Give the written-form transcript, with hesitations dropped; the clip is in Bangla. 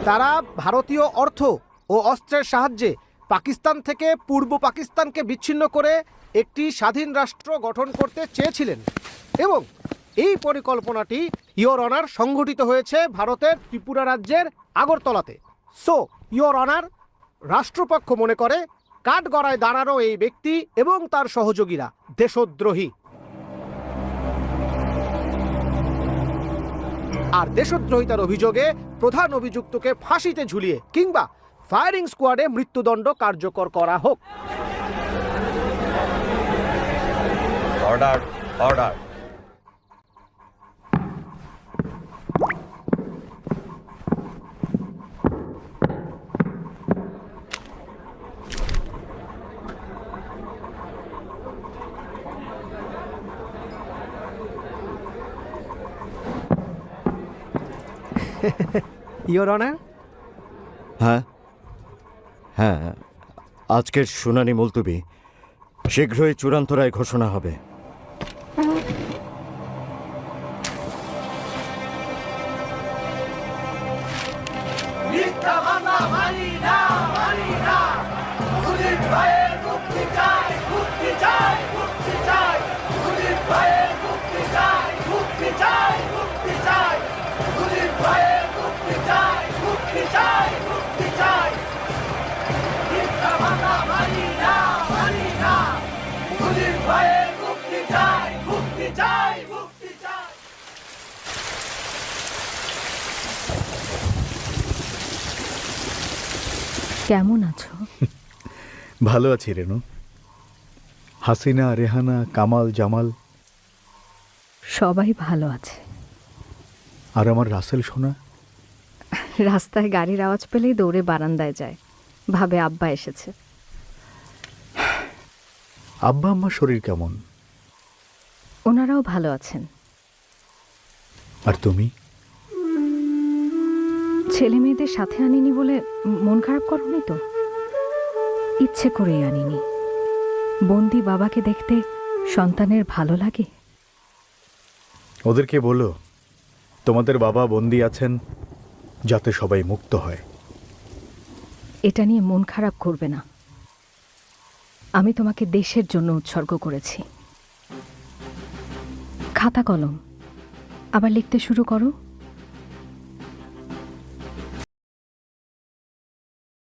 তারা ভারতীয় অর্থ ও অস্ত্রের সাহায্যে পাকিস্তান থেকে পূর্ব পাকিস্তানকে বিচ্ছিন্ন করে একটি স্বাধীন রাষ্ট্র গঠন করতে চেয়েছিলেন এবং এই পরিকল্পনাটি ইয়োর অনার সংঘটিত হয়েছে ভারতের ত্রিপুরা রাজ্যের আগরতলাতে। সো ইয়োর অনার, রাষ্ট্রপক্ষ মনে করে কাঠগড়ায় দাঁড়ানো এই ব্যক্তি এবং তার সহযোগীরা দেশদ্রোহী। আর দেশদ্রোহিতার অভিযোগে প্রধান অভিযুক্তকে ফাঁসিতে ঝুলিয়ে কিংবা ফায়ারিং স্কোয়াডে মৃত্যুদণ্ড কার্যকর করা হোক। Order, order. Your honour. হ্যাঁ হ্যাঁ, আজকের শুনানি মুলতবি। শীঘ্রই চূড়ান্ত রায় ঘোষণা হবে। কেমন আছো? ভালো আছি রেনু। হাসিনা, রেহানা, কামাল, জামাল সবাই ভালো আছে। আর আমার রাসেল সোনা রাস্তায় গাড়ির আওয়াজ পেলেই দৌড়ে বারান্দায় যায়, ভাবে আব্বা এসেছে। আব্বা আম্মার শরীর কেমন? ওনারাও ভালো আছেন। আর তুমি? ছেলে মেয়েদের সাথে আনিনি বলে মন খারাপ করনি তো? ইচ্ছে করেই আনিনি। বন্দি বাবাকে দেখতে সন্তানের ভালো লাগে। ওদেরকে বলো তোমাদের বাবা বন্দি আছেন যাতে সবাই মুক্ত হয়। এটা নিয়ে মন খারাপ করবে না। আমি তোমাকে দেশের জন্য উৎসর্গ করেছি। খাতা কলম আবার লিখতে শুরু করো।